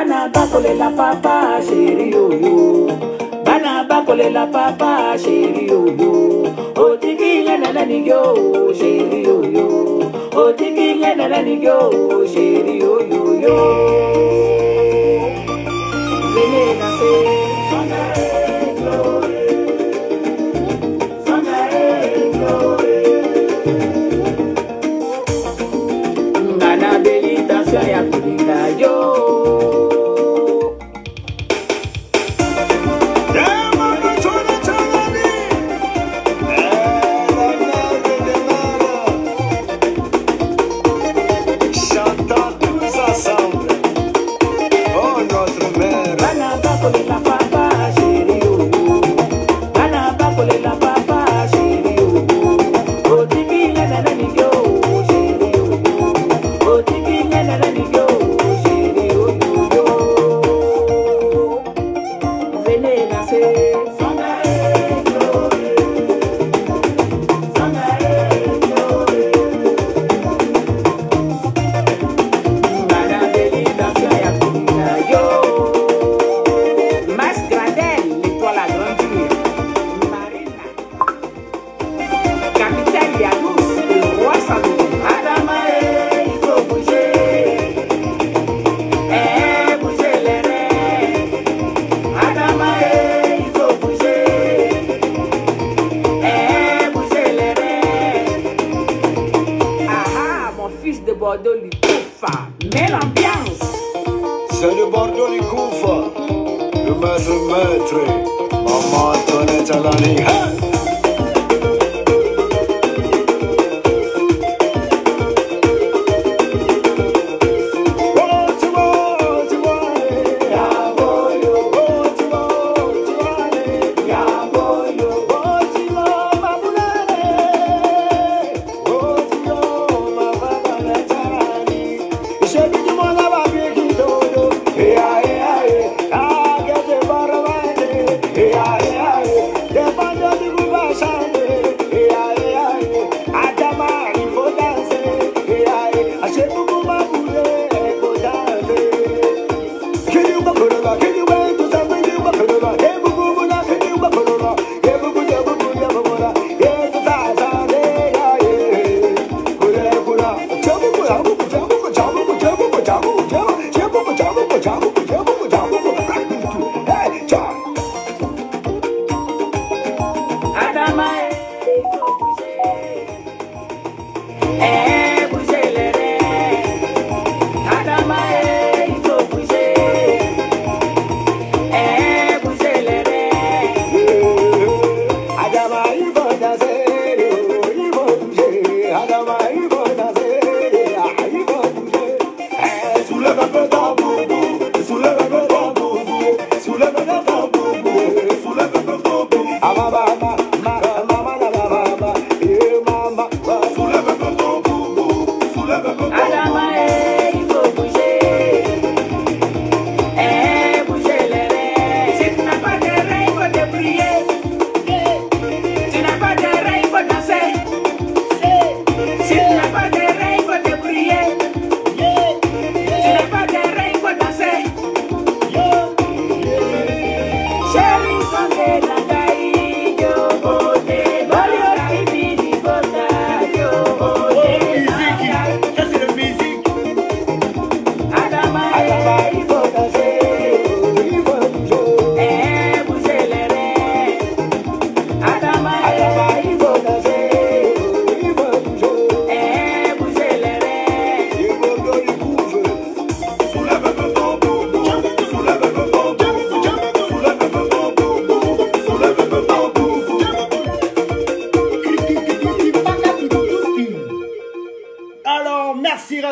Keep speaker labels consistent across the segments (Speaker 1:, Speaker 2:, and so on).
Speaker 1: Bana bakole la papa chérie yo yo. Bana bakole la papa chérie yo yo. Otiki nana nigyo chérie yo yo. Otiki nana nigyo chérie yo yo yo. Venez danser. Ngana beli danser ya kulinga yo. Mais l'ambiance.
Speaker 2: C'est le Bordeaux du Koufa, le maître, maman Antoinette Alani.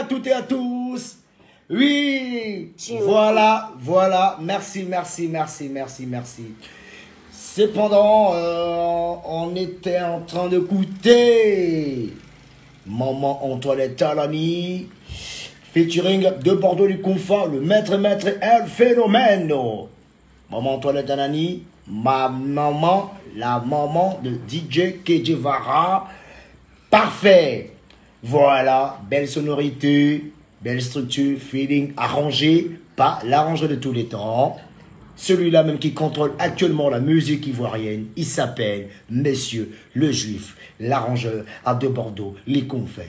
Speaker 3: à toutes et à tous. Oui, voilà, merci. Cependant, on était en train d'écouter Maman Antoinette Alani, featuring de Bordeaux du Confort, le maître El Phénomène. Maman Antoinette Alani, ma maman, la maman de DJ Kejevara. Parfait. Voilà, belle sonorité, belle structure, feeling arrangé pas l'arrangeur de tous les temps, celui-là même qui contrôle actuellement la musique ivoirienne. Il s'appelle Monsieur le Juif, l'arrangeur à de Bordeaux, les confins.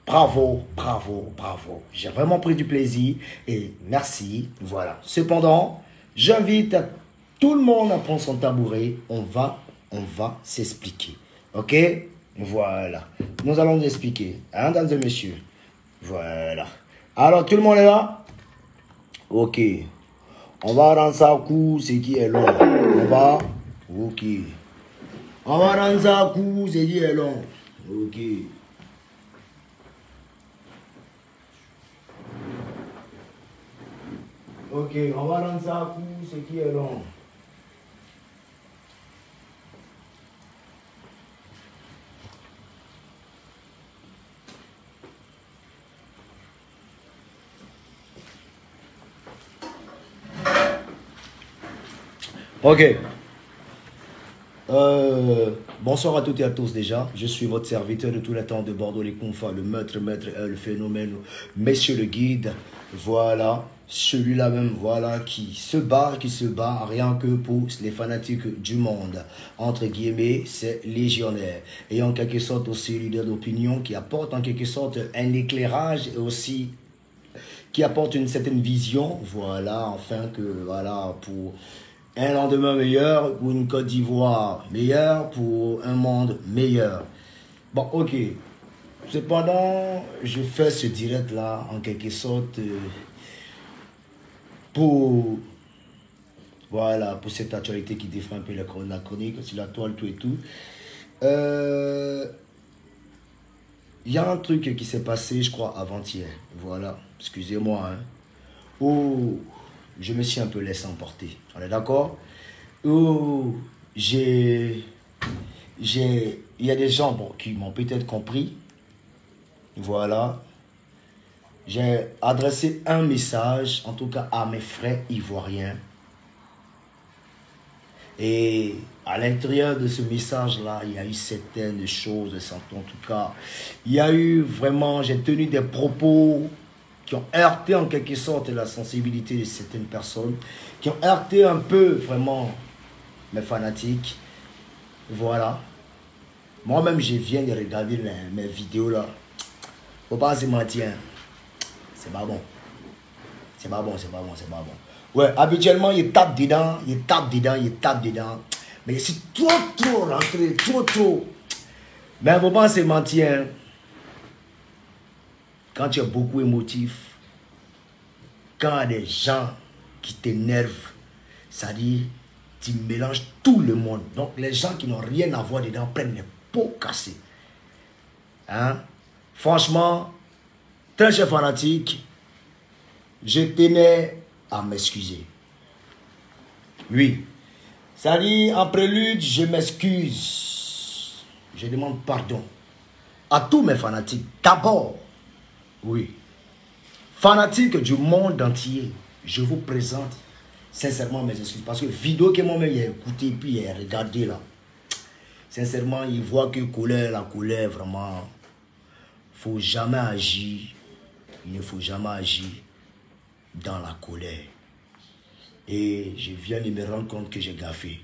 Speaker 3: Bravo, bravo, bravo. J'ai vraiment pris du plaisir et merci. Voilà. Cependant, j'invite tout le monde à prendre son tabouret. On va s'expliquer. Ok? Voilà. Nous allons nous expliquer. Hein, dames et messieurs? Voilà. Alors, tout le monde est là? Ok. On va rendre ça court, ce qui est long. On va? Ok. On va rendre ça court, ce qui est long. Ok. Ok, on va rendre ça court, ce qui est long. Ok. Bonsoir à toutes et à tous déjà. Je suis votre serviteur de tout le temps de Bordeaux les confins, le maître, le phénomène, messieurs le guide. Voilà, celui-là même, voilà, qui se bat rien que pour les fanatiques du monde. Entre guillemets, c'est légionnaire. Et en quelque sorte aussi leader d'opinion qui apporte en quelque sorte un éclairage et aussi qui apporte une certaine vision, voilà, afin que, voilà, pour un lendemain meilleur, pour une Côte d'Ivoire meilleure, pour un monde meilleur. Bon, ok. Cependant, je fais ce direct-là, en quelque sorte, pour, voilà, pour cette actualité qui défend un peu la chronique, sur la toile, tout et tout. Il y a un truc qui s'est passé, je crois, avant-hier. Voilà, excusez-moi, hein. Où je me suis un peu laissé emporter. On est d'accord? Où il y a des gens bon, qui m'ont peut-être compris. Voilà. J'ai adressé un message, en tout cas à mes frères ivoiriens. Et à l'intérieur de ce message-là, il y a eu certaines choses, en tout cas, il y a eu vraiment, j'ai tenu des propos qui ont heurté en quelque sorte la sensibilité de certaines personnes, qui ont heurté un peu vraiment mes fanatiques. Voilà. Moi-même, je viens de regarder mes vidéos là. Faut pas se mentir. C'est pas bon. C'est pas bon, c'est pas bon, c'est pas bon. Ouais, habituellement, il tape dedans, il tape dedans, il tape dedans. Mais c'est trop rentré, trop. Mais faut pas se mentir. Quand tu es beaucoup émotif, quand il y a des gens qui t'énervent, ça dit, tu mélanges tout le monde. Donc les gens qui n'ont rien à voir dedans prennent les pots cassés. Hein? Franchement, très cher fanatique, je tenais à m'excuser. Oui. Ça dit, en prélude, je m'excuse. Je demande pardon à tous mes fanatiques. D'abord, oui, fanatiques du monde entier, je vous présente sincèrement mes excuses. Parce que vidéo que moi-même j'ai écouté puis j'ai regardé là, sincèrement, il voit que la colère, vraiment, il ne faut jamais agir. Il ne faut jamais agir dans la colère. Et je viens de me rendre compte que j'ai gaffé.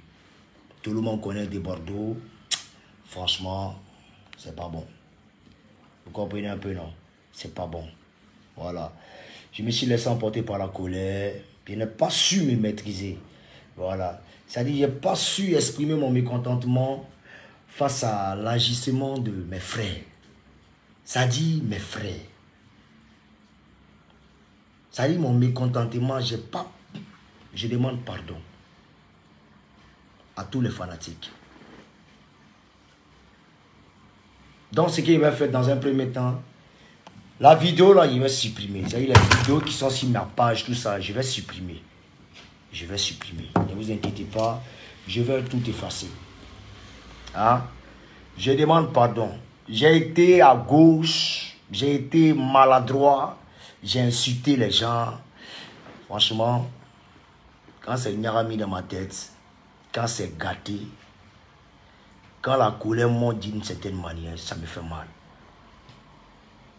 Speaker 3: Tout le monde connaît des Bordeaux. Franchement, c'est pas bon. Vous comprenez un peu, non? C'est pas bon. Voilà. Je me suis laissé emporter par la colère. Je n'ai pas su me maîtriser. Voilà. C'est-à-dire, je n'ai pas su exprimer mon mécontentement face à l'agissement de mes frères. Ça dit mes frères. Ça dit mon mécontentement, je demande pardon à tous les fanatiques. Donc ce qu'il va faire dans un premier temps, la vidéo là, il va supprimer. C'est-à-dire les vidéos qui sont sur ma page, tout ça, je vais supprimer. Je vais supprimer. Ne vous inquiétez pas, je vais tout effacer. Hein? Je demande pardon. J'ai été à gauche, j'ai été maladroit, j'ai insulté les gens. Franchement, quand c'est Nyarami dans ma tête, quand c'est gâté, quand la colère monte d'une certaine manière, ça me fait mal.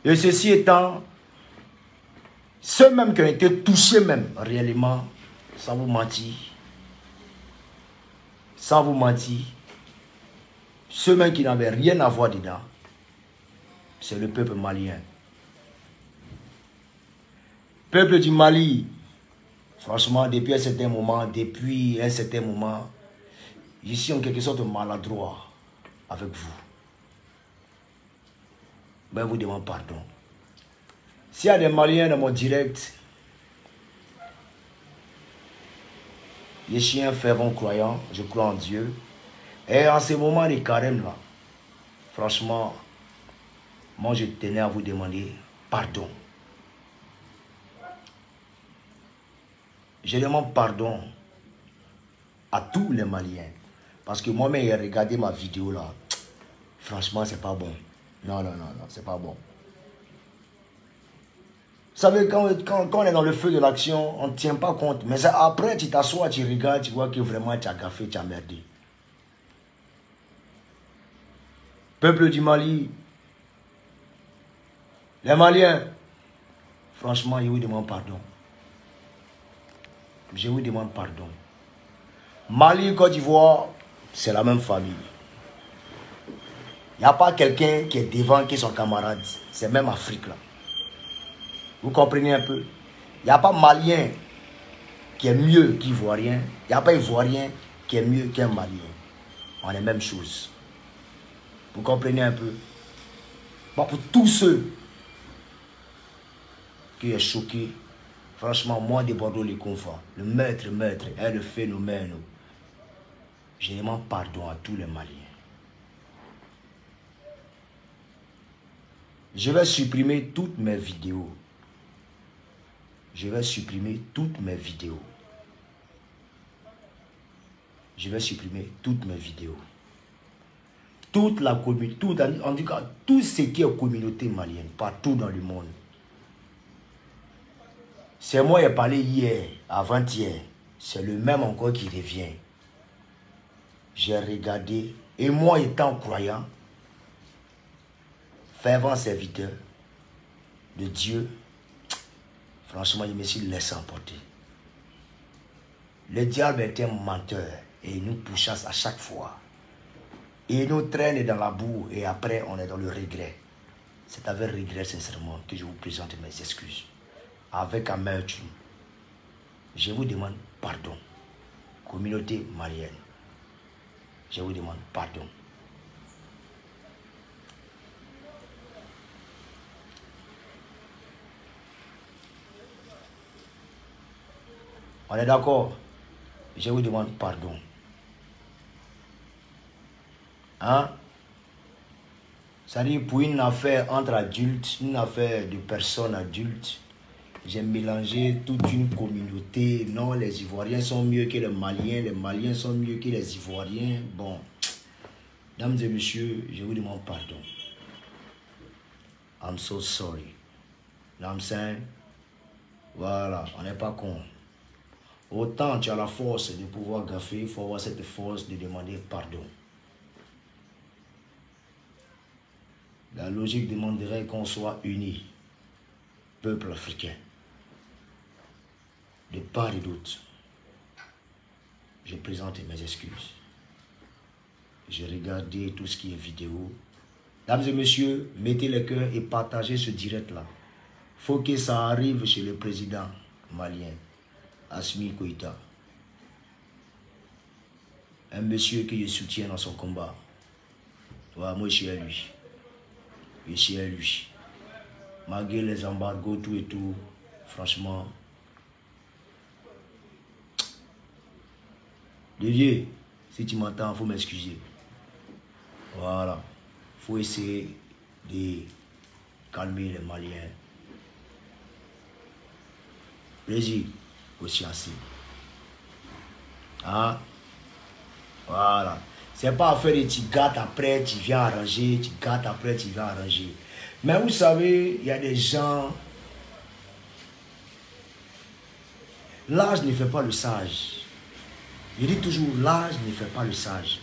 Speaker 3: Et ceci étant, Ceux même qui ont été touchés même, réellement, sans vous mentir, ceux même qui n'avaient rien à voir dedans, c'est le peuple malien. Peuple du Mali, franchement, depuis un certain moment, je suis en quelque sorte maladroit avec vous. Ben, je vous demande pardon. S'il y a des Maliens dans mon direct, je suis un fervent croyant, je crois en Dieu. Et en ce moment de carême là, franchement, moi je tenais à vous demander pardon. Je demande pardon à tous les Maliens. Parce que moi-même, j'ai regardé ma vidéo là. Franchement, c'est pas bon. Non, c'est pas bon. Vous savez, quand on est dans le feu de l'action, on ne tient pas compte. Mais après, tu t'assois, tu regardes, tu vois que vraiment tu as gaffé, tu as merdé. Peuple du Mali, les Maliens, franchement, je vous demande pardon. Je vous demande pardon. Mali, Côte d'Ivoire, c'est la même famille. Il n'y a pas quelqu'un qui est devant qui est son camarade. C'est même Afrique là. Vous comprenez un peu? Il n'y a pas Malien qui est mieux qu'Ivoirien. Il n'y a pas Ivoirien qui est mieux qu'un Malien. On est la même chose. Vous comprenez un peu? Bon, pour tous ceux qui sont choqués, franchement, moi de Bordeaux les Confins, le maître est le phénomène. Je demande pardon à tous les Maliens. Je vais supprimer toutes mes vidéos. Je vais supprimer toutes mes vidéos. Je vais supprimer toutes mes vidéos. Toute la communauté, en tout cas, tout ce qui est communauté malienne, partout dans le monde. C'est moi qui ai parlé hier, avant-hier. C'est le même encore qui revient. J'ai regardé, et moi étant croyant, fervent serviteur de Dieu, franchement, je me suis laissé emporter. Le diable est un menteur et il nous pourchasse à chaque fois. Et il nous traîne dans la boue et après on est dans le regret. C'est avec regret sincèrement que je vous présente mes excuses. Avec amertume. Je vous demande pardon. Communauté malienne. Je vous demande pardon. On est d'accord? Je vous demande pardon. Hein? C'est-à-dire pour une affaire entre adultes, une affaire de personnes adultes, j'ai mélangé toute une communauté. Non, les Ivoiriens sont mieux que les Maliens sont mieux que les Ivoiriens. Bon, dames et messieurs, je vous demande pardon. I'm so sorry. I'm saying, voilà, on n'est pas con. Autant tu as la force de pouvoir gaffer, il faut avoir cette force de demander pardon. La logique demanderait qu'on soit unis, peuple africain, de part et d'autre. Je présente mes excuses. J'ai regardé tout ce qui est vidéo. Dames et messieurs, mettez le cœur et partagez ce direct-là. Il faut que ça arrive chez le président malien, Assimi Goïta. Un monsieur que je soutiens dans son combat. Voilà, moi je suis à lui. Je suis à lui. Malgré les embargos, tout et tout, franchement. Lévier, si tu m'entends, il faut m'excuser. Voilà. Il faut essayer de calmer les Maliens. Plaisir aussi assez. Hein? Voilà. C'est pas affaire de tu gâtes après, tu viens arranger, tu gâtes après, tu viens arranger. Mais vous savez, il y a des gens. L'âge ne fait pas le sage. Je dis toujours, l'âge ne fait pas le sage.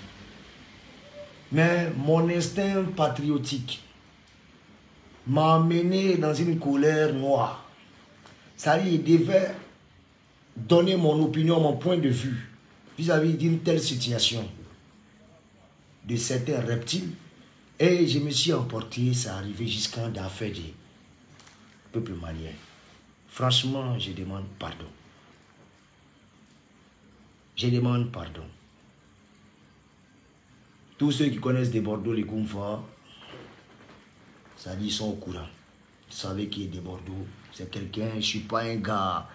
Speaker 3: Mais mon instinct patriotique m'a amené dans une colère noire. Ça dit, il devait donner mon opinion, mon point de vue vis-à-vis d'une telle situation de certains reptiles. Et je me suis emporté, ça arrivait jusqu'à d'affaires du peuple malien. Franchement, je demande pardon. Je demande pardon. Tous ceux qui connaissent des Bordeaux, les Koumfa, ça dit, ils sont au courant. Vous savez qui est des Bordeaux. C'est quelqu'un, je ne suis pas un gars.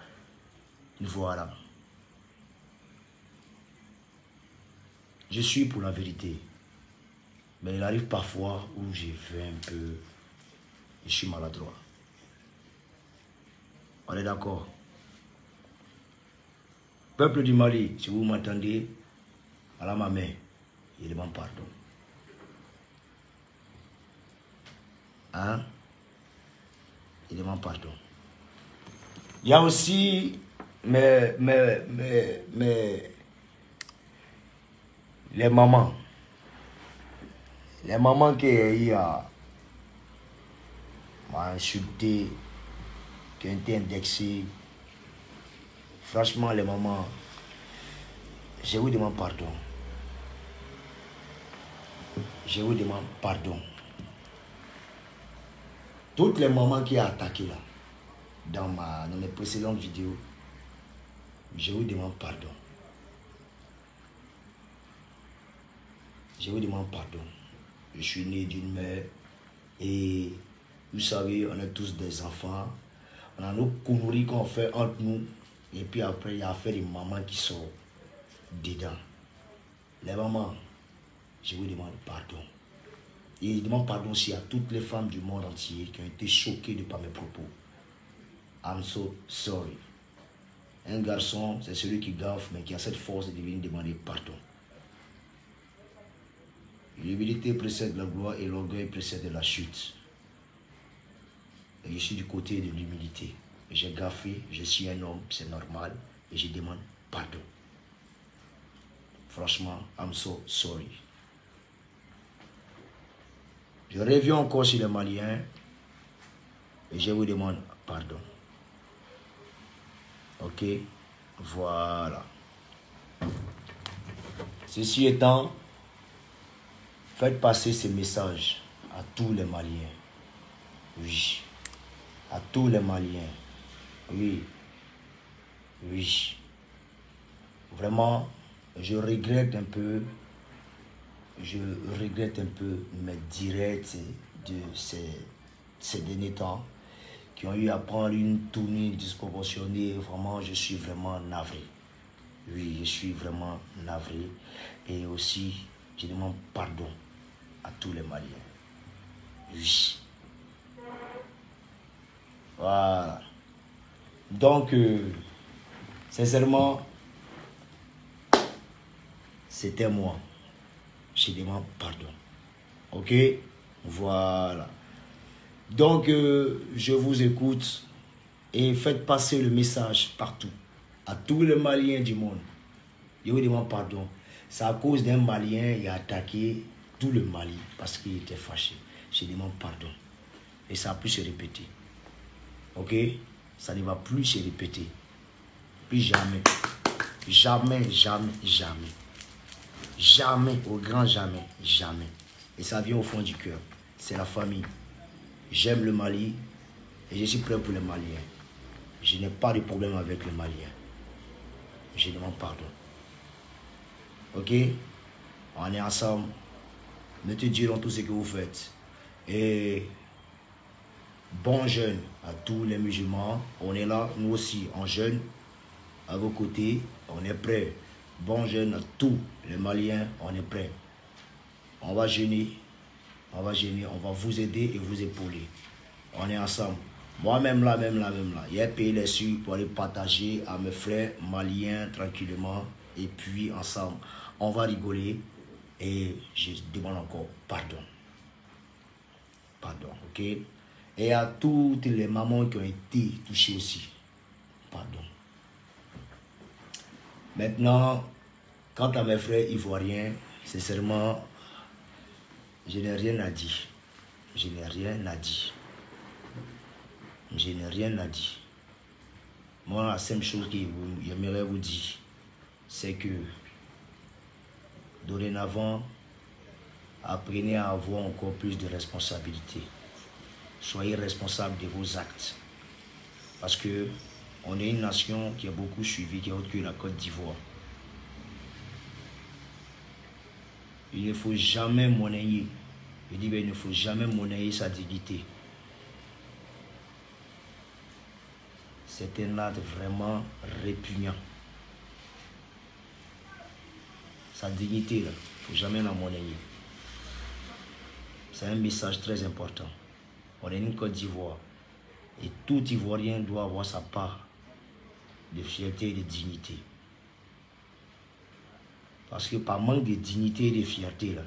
Speaker 3: Voilà. Je suis pour la vérité. Mais il arrive parfois où j'ai fait un peu... Je suis maladroit. On est d'accord. Peuple du Mali, si vous m'entendez, à ma main, je demande pardon. Hein? Je demande pardon. Il y a aussi les mamans. Les mamans qui m'ont insulté, qui ont été indexées. Franchement, les mamans, je vous demande pardon. Je vous demande pardon. Toutes les mamans qui ont attaqué là, dans mes précédentes vidéos, je vous demande pardon. Je vous demande pardon. Je suis né d'une mère et vous savez, on est tous des enfants. On a nos conneries qu'on fait entre nous. Et puis après, il y a affaire des mamans qui sont dedans. Les mamans, je vous demande pardon. Et je demande pardon aussi à toutes les femmes du monde entier qui ont été choquées de par mes propos. I'm so sorry. Un garçon, c'est celui qui gaffe, mais qui a cette force de venir demander pardon. L'humilité précède la gloire et l'orgueil précède la chute. Et je suis du côté de l'humilité. J'ai gaffé, je suis un homme, c'est normal. Et je demande pardon. Franchement, I'm so sorry. Je reviens encore sur les Maliens. Et je vous demande pardon. Ok? Voilà. Ceci étant, faites passer ces messages à tous les Maliens. Oui. À tous les Maliens. Oui. Oui. Vraiment, je regrette un peu mes directs de ces derniers temps qui ont eu à prendre une tournure disproportionnée. Vraiment, je suis vraiment navré. Oui, je suis vraiment navré. Et aussi, je demande pardon à tous les Maliens. Oui. Voilà. Donc, sincèrement, c'était moi. Je demande pardon. Ok? Voilà. Donc, je vous écoute et faites passer le message partout. À tous les Maliens du monde. Je vous demande pardon. C'est à cause d'un Malien qui a attaqué tout le Mali parce qu'il était fâché. Je demande pardon. Et ça a pu se répéter. Ok? Ça ne va plus se répéter. Plus jamais. Jamais, jamais, jamais. Jamais, au grand jamais, jamais. Et ça vient au fond du cœur. C'est la famille. J'aime le Mali et je suis prêt pour les Maliens. Je n'ai pas de problème avec les Maliens. Je demande pardon. Ok? On est ensemble. Nous te dirons tout ce que vous faites. Et bon jeûne à tous les musulmans. On est là, nous aussi, en jeûne. À vos côtés, on est prêts. Bon jeûne à tous les Maliens, on est prêts. On va jeûner. On va jeûner, on va vous aider et vous épauler. On est ensemble. Moi-même là. J'ai payé les sous pour aller partager à mes frères maliens tranquillement. Et puis ensemble, on va rigoler. Et je demande encore pardon. Pardon, ok? Et à toutes les mamans qui ont été touchées aussi. Pardon. Maintenant, quant à mes frères ivoiriens, sincèrement, je n'ai rien à dire. Je n'ai rien à dire. Je n'ai rien à dire. Moi, la simple chose que j'aimerais vous dire, c'est que dorénavant, apprenez à avoir encore plus de responsabilités. Soyez responsable de vos actes. Parce que on est une nation qui a beaucoup suivi, qui est autre que la Côte d'Ivoire. Il ne faut jamais monnayer. Je dis, il ne faut jamais monnayer sa dignité. C'est un acte vraiment répugnant. Sa dignité, il ne faut jamais la monnayer. C'est un message très important. On est une Côte d'Ivoire. Et tout Ivoirien doit avoir sa part de fierté et de dignité. Parce que par manque de dignité et de fierté, là,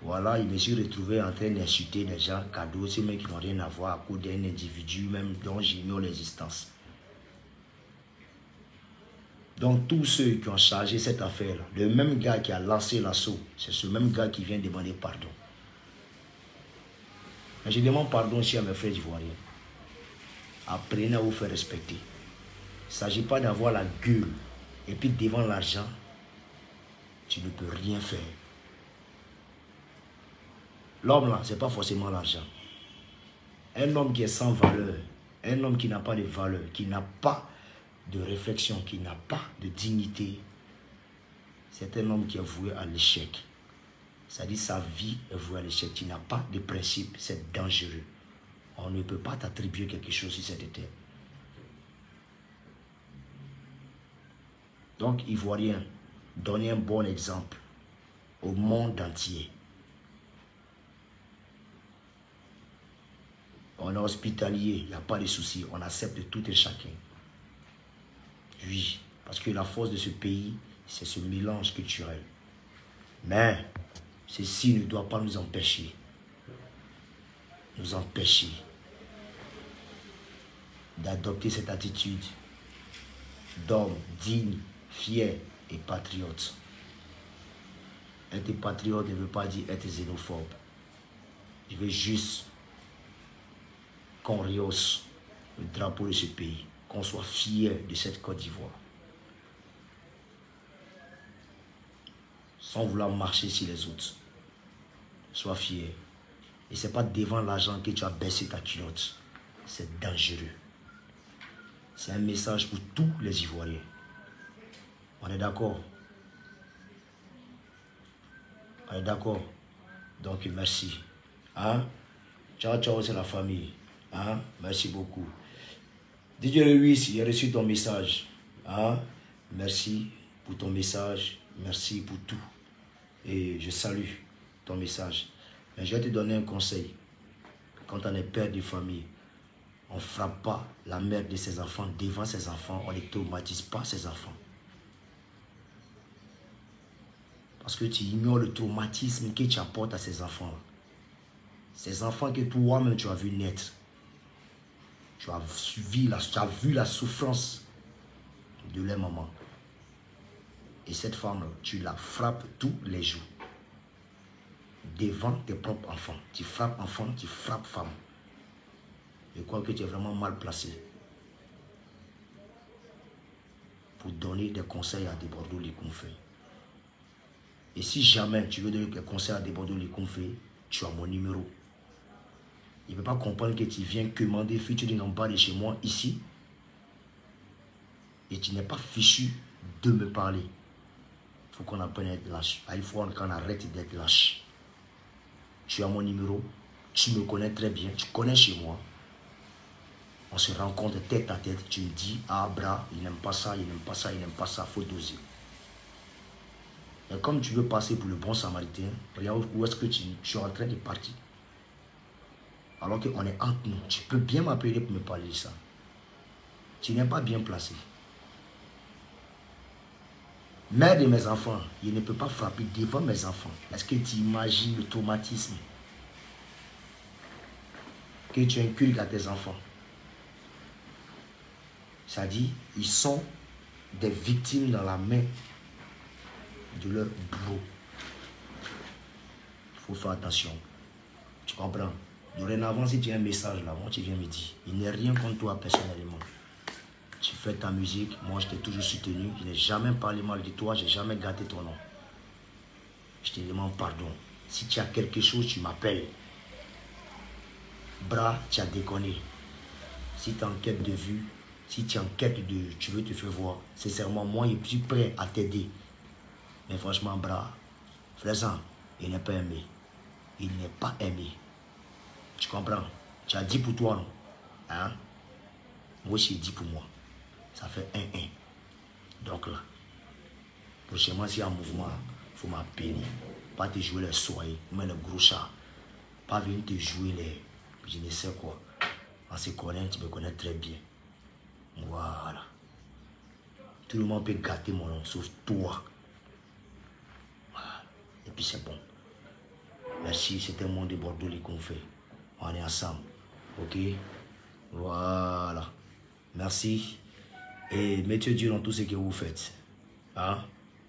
Speaker 3: voilà, il me suis retrouvé en train d'insulter des gens, cadeaux, ces mecs qui n'ont rien à voir à cause d'un individu même dont j'ignore l'existence. Donc tous ceux qui ont chargé cette affaire, le même gars qui a lancé l'assaut, c'est ce même gars qui vient demander pardon. Mais je demande pardon aussi à mes frères ivoiriens. Apprenez à vous faire respecter. Il ne s'agit pas d'avoir la gueule et puis devant l'argent, tu ne peux rien faire. L'homme là, ce n'est pas forcément l'argent. Un homme qui est sans valeur, un homme qui n'a pas de valeur, qui n'a pas de réflexion, qui n'a pas de dignité, c'est un homme qui est voué à l'échec. C'est-à-dire sa vie est vouée à l'échec. Tu n'as pas de principe, c'est dangereux. On ne peut pas t'attribuer quelque chose sur cette terre. Donc, Ivoiriens, donnez un bon exemple au monde entier. On est hospitalier, il n'y a pas de souci, on accepte tout et chacun. Oui, parce que la force de ce pays, c'est ce mélange culturel. Mais, ceci ne doit pas nous empêcher d'adopter cette attitude d'homme digne, fier et patriote. Être patriote ne veut pas dire être xénophobe. Je veux juste qu'on rehausse le drapeau de ce pays, qu'on soit fier de cette Côte d'Ivoire. Sans vouloir marcher sur les autres. Sois fier. Et ce n'est pas devant l'argent que tu as baissé ta culotte. C'est dangereux. C'est un message pour tous les Ivoiriens. On est d'accord? On est d'accord? Donc merci. Hein? Ciao, ciao, c'est la famille. Hein? Merci beaucoup. DJ Lewis, j'ai reçu ton message. Hein? Merci pour ton message. Merci pour tout. Et je salue ton message. Mais je vais te donner un conseil. Quand on est père de famille, on ne frappe pas la mère de ses enfants devant ses enfants. On ne traumatise pas ses enfants. Parce que tu ignores le traumatisme que tu apportes à ces enfants. Ces enfants que toi-même tu as vu naître. Tu as vu la souffrance de leur maman. Et cette femme, tu la frappes tous les jours. Devant tes propres enfants. Tu frappes enfant, tu frappes femme. Je crois que tu es vraiment mal placé pour donner des conseils à Desbordeaux Likonfe. Et si jamais tu veux donner des conseils à Desbordeaux Likonfe, tu as mon numéro. Il ne peut pas comprendre que tu viens commander featuring en bas de chez moi ici et tu n'es pas fichu de me parler. Il faut qu'on apprenne à être lâche. Il faut qu'on arrête d'être lâche. Tu as mon numéro, tu me connais très bien, tu connais chez moi. On se rencontre tête à tête, tu me dis, ah bras, il n'aime pas ça, il n'aime pas ça, il n'aime pas ça, il faut doser. Et comme tu veux passer pour le bon samaritain, regarde où est-ce que tu es en train de partir. Alors qu'on est entre nous, tu peux bien m'appeler pour me parler de ça. Tu n'es pas bien placé. Mère de mes enfants, il ne peut pas frapper devant mes enfants. Est-ce que tu imagines le traumatisme que tu inculques à tes enfants? Ça dit, ils sont des victimes dans la main de leur bourreau. Il faut faire attention. Tu comprends? Dorénavant, si tu as un message là, moi tu viens me dire. Il n'est rien contre toi personnellement. Tu fais ta musique, moi je t'ai toujours soutenu. Je n'ai jamais parlé mal de toi, je n'ai jamais gâté ton nom. Je te demande pardon. Si tu as quelque chose, tu m'appelles. Bras, tu as déconné. Si tu es en quête de vue, si tu es en quête de... Tu veux te faire voir. Sincèrement, moi, je suis prêt à t'aider. Mais franchement, Bras, frère, il n'est pas aimé. Il n'est pas aimé. Tu comprends? Tu as dit pour toi, non? Hein? Moi aussi, j'ai dit pour moi. Ça fait 1-1. Donc là, prochainement, s'il y a un mouvement, il faut m'appeler. Pas te jouer les soirées, mais le gros chat. Pas venir te jouer les... Je ne sais quoi. On se connaît, tu me connais très bien. Voilà. Tout le monde peut gâter mon nom, sauf toi. Voilà. Et puis c'est bon. Merci, c'était mon de Bordeaux qu'on fait. On est ensemble. Ok? Voilà. Merci. Et mettez Dieu dans tout ce que vous faites. Hein?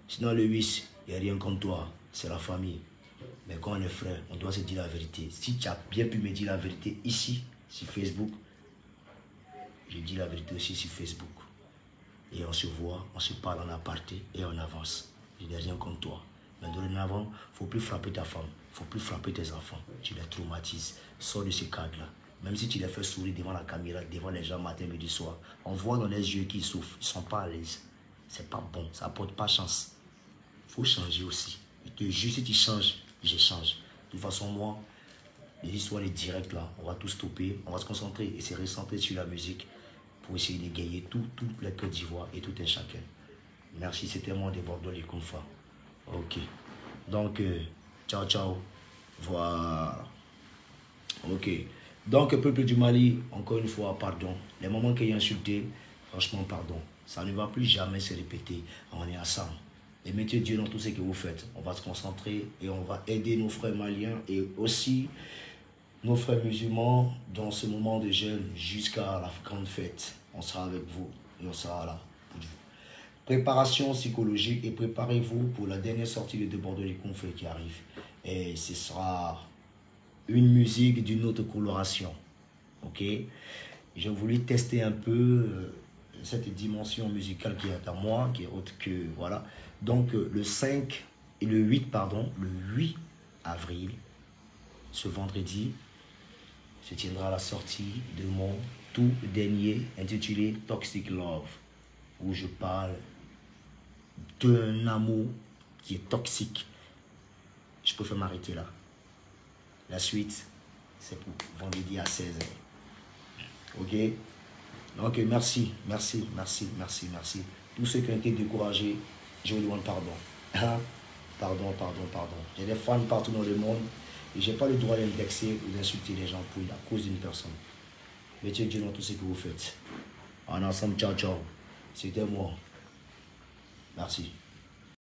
Speaker 3: Sinon le 8, il n'y a rien comme toi. C'est la famille. Mais quand on est frère, on doit se dire la vérité. Si tu as bien pu me dire la vérité ici, sur Facebook, je dis la vérité aussi sur Facebook. Et on se voit, on se parle en aparté et on avance. Je n'ai rien contre toi. Mais dorénavant, il ne faut plus frapper ta femme. Il ne faut plus frapper tes enfants. Tu les traumatises. Sors de ce cadre-là. Même si tu les fais sourire devant la caméra, devant les gens matin, midi, soir, on voit dans les yeux qu'ils souffrent. Ils ne sont pas à l'aise. C'est pas bon. Ça n'apporte pas chance. Il faut changer aussi. Je te jure, si tu changes, je change. De toute façon, moi, les histoires, les directs là, on va tout stopper. On va se concentrer et se recentrer sur la musique pour essayer de gagner tout les Côte d'Ivoire et tout un chacun. Merci, c'était moi de Bordeaux, les confins. Ok. Donc, ciao, ciao. Voilà. Ok. Donc, peuple du Mali, encore une fois, pardon. Les moments qu'il y a insulté, franchement, pardon. Ça ne va plus jamais se répéter. On est ensemble. Et mettez Dieu dans tout ce que vous faites. On va se concentrer et on va aider nos frères maliens et aussi nos frères musulmans dans ce moment de jeûne jusqu'à la grande fête. On sera avec vous et on sera là pour vous. Préparation psychologique et préparez-vous pour la dernière sortie de Bordeaux les Confrères qui arrive. Et ce sera une musique d'une autre coloration. Ok? J'ai voulu tester un peu cette dimension musicale qui est à moi, qui est autre que... Voilà. Donc le 5 et le 8, pardon, le 8 avril, ce vendredi, se tiendra la sortie de mon tout dernier intitulé Toxic Love, où je parle d'un amour qui est toxique. Je préfère m'arrêter là. La suite, c'est pour vendredi à 16h. Ok? Donc merci, merci, merci, merci, merci. Tous ceux qui ont été découragés, je vous demande pardon. Pardon, pardon, pardon. J'ai des fans partout dans le monde et je n'ai pas le droit d'indexer ou d'insulter les gens pour la cause d'une personne. Mettez Dieu dans tout ce que vous faites. En ensemble, ciao, ciao. C'était moi. Merci.